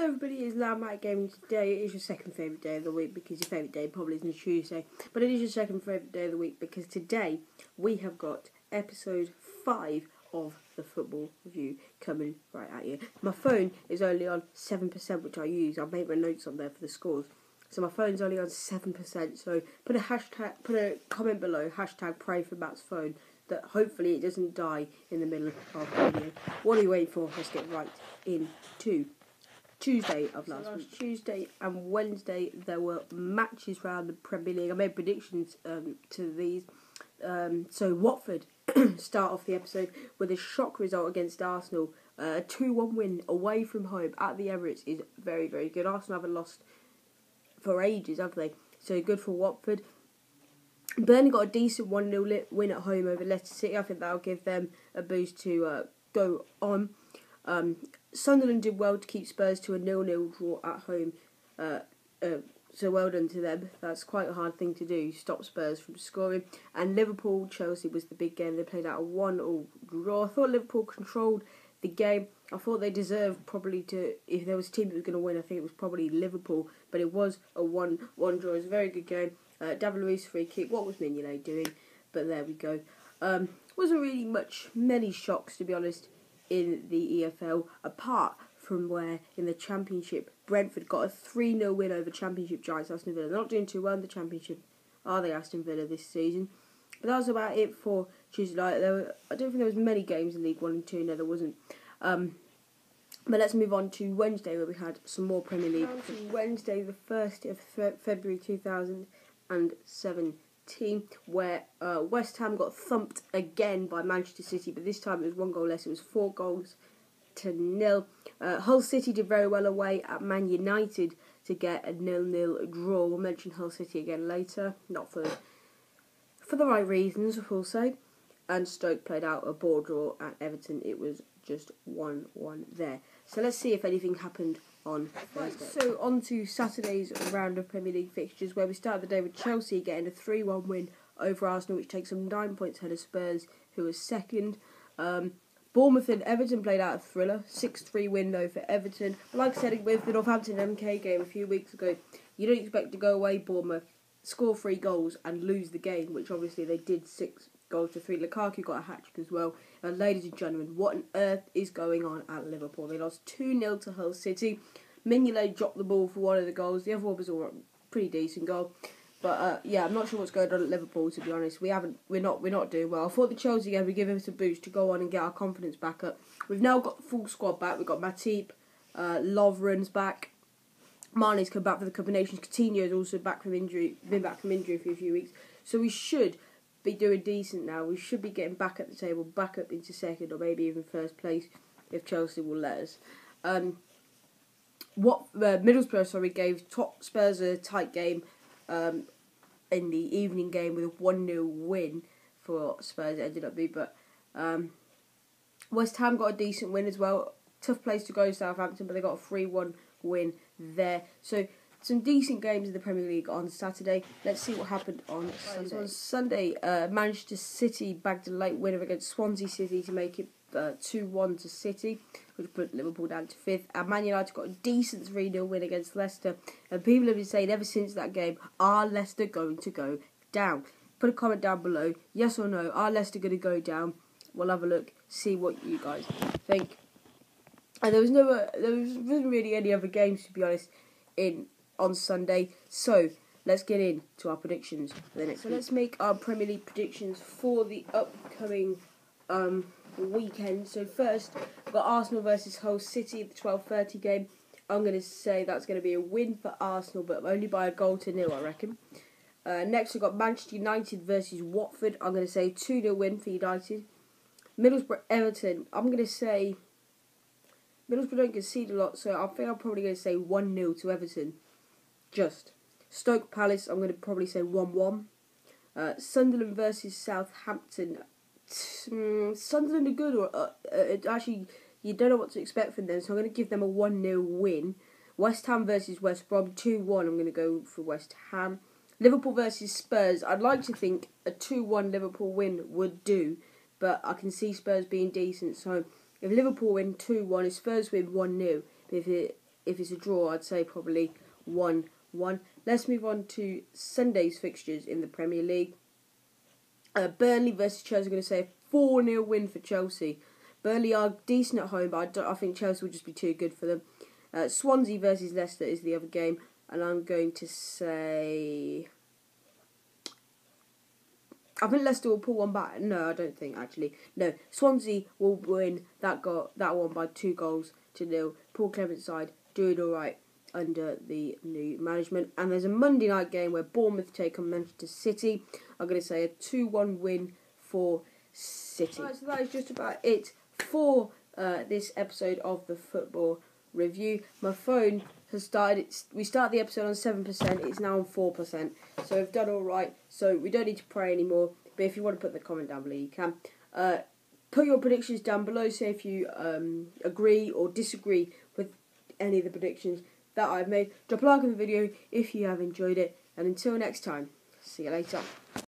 everybody, it's Landmark Gaming. Today is your second favourite day of the week because your favourite day probably isn't Tuesday, but it is your second favourite day of the week because today we have got episode 5 of the football review coming right at you. My phone is only on 7%, which I use. I made my notes on there for the scores. So my phone's only on 7%, so put a comment below, hashtag pray for Matt's phone, that hopefully it doesn't die in the middle of the video. What are you waiting for? Let's get right into Tuesday of last week. Tuesday and Wednesday there were matches around the Premier League. I made predictions to these. So Watford start off the episode with a shock result against Arsenal. A 2-1 win away from home at the Emirates is very, very good. Arsenal haven't lost for ages, have they? So good for Watford. Burnley got a decent 1-0 win at home over Leicester City. I think that'll give them a boost to go on. Sunderland did well to keep Spurs to a 0-0 draw at home. So well done to them. That's quite a hard thing to do, stop Spurs from scoring. And Liverpool-Chelsea was the big game. They played out a 1-1 draw. I thought Liverpool controlled the game. I thought they deserved probably to, if there was a team that was going to win, I think it was probably Liverpool. But it was a 1-1 draw. It was a very good game. David Luiz free kick. What was Mignolet doing? But there we go. Wasn't really many shocks, to be honest, in the EFL, apart from where in the Championship Brentford got a 3-0 win over Championship giants Aston Villa. They're not doing too well in the Championship, are they, Aston Villa, this season? But that was about it for Tuesday night. I don't think there was many games in League 1 and 2. No, there wasn't. But let's move on to Wednesday, where we had some more Premier League. Wednesday, the 1st of February 2017, where West Ham got thumped again by Manchester City, but this time it was 1 goal less. It was 4-0. Hull City did very well away at Man United to get a 0-0 draw. We'll mention Hull City again later, not for the right reasons, we'll say. And Stoke played out a ball draw at Everton. It was just 1-1 there. So let's see if anything happened on Thursday. So on to Saturday's round of Premier League fixtures, where we started the day with Chelsea getting a 3-1 win over Arsenal, which takes them 9 points ahead of Spurs, who was second. Bournemouth and Everton played out a thriller, 6-3 win though for Everton. But like I said with the Northampton MK game a few weeks ago, you don't expect to go away Bournemouth, score 3 goals and lose the game, which obviously they did. 6 goals to 3. Lukaku got a hat-trick as well. And ladies and gentlemen, what on earth is going on at Liverpool? They lost 2-0 to Hull City. Mignolet dropped the ball for one of the goals. The other one was a pretty decent goal. But yeah, I'm not sure what's going on at Liverpool, to be honest. We're not doing well. I thought the Chelsea game would give us a boost to go on and get our confidence back up. We've now got the full squad back. We've got Matip, Lovren's back. Mane's come back for the Cup of Nations. Coutinho's also back from injury. Been back from injury for a few weeks. So we should be doing decent now. We should be getting back at the table, back up into second or maybe even first place if Chelsea will let us. Middlesbrough gave Spurs a tight game in the evening game with a 1-0 win for Spurs. It ended up being, but West Ham got a decent win as well. Tough place to go, Southampton, but they got a 3-1 win there. So some decent games in the Premier League on Saturday. Let's see what happened on Sunday. So on Sunday, Manchester City bagged a late winner against Swansea City to make it 2-1 to City, which put Liverpool down to 5th. And Man United got a decent 3-0 win against Leicester. And people have been saying ever since that game, are Leicester going to go down? Put a comment down below, yes or no, are Leicester going to go down? We'll have a look, see what you guys think. And there wasn't really any other games, to be honest, on Sunday. So let's get into our predictions for the next week. Let's make our Premier League predictions for the upcoming weekend. So first, we've got Arsenal versus Hull City, the 12:30 game. I'm going to say that's going to be a win for Arsenal, but only by a 1-0, I reckon. Next, we've got Manchester United versus Watford. I'm going to say 2-0 win for United. Middlesbrough Everton. I'm going to say Middlesbrough don't concede a lot, so I think I'm probably going to say 1-0 to Everton. Just. Stoke Palace, I'm going to probably say 1-1. Sunderland versus Southampton. Sunderland are good, or actually, you don't know what to expect from them, so I'm going to give them a 1-0 win. West Ham versus West Brom, 2-1. I'm going to go for West Ham. Liverpool versus Spurs. I'd like to think a 2-1 Liverpool win would do, but I can see Spurs being decent. So if Liverpool win 2-1, if Spurs win 1-0, if if it's a draw, I'd say probably 1-1. Let's move on to Sunday's fixtures in the Premier League. Burnley versus Chelsea. I'm going to say a 4-0 win for Chelsea. Burnley are decent at home, but I think Chelsea will just be too good for them. Swansea versus Leicester is the other game, and I'm going to say... I think Leicester will pull one back. No, I don't think, actually. No, Swansea will win that one by 2-0. Paul Clement's side doing all right under the new management. And there's a Monday night game where Bournemouth take on Manchester City. I'm going to say a 2-1 win for City. Right, so that is just about it for this episode of the Football Review. My phone has started. We started the episode on 7%. It's now on 4%. So we've done all right. So we don't need to pray anymore. But if you want to put the comment down below, you can. Put your predictions down below. Say if you agree or disagree with any of the predictions that I've made. Drop a like on the video if you have enjoyed it. And until next time, see you later.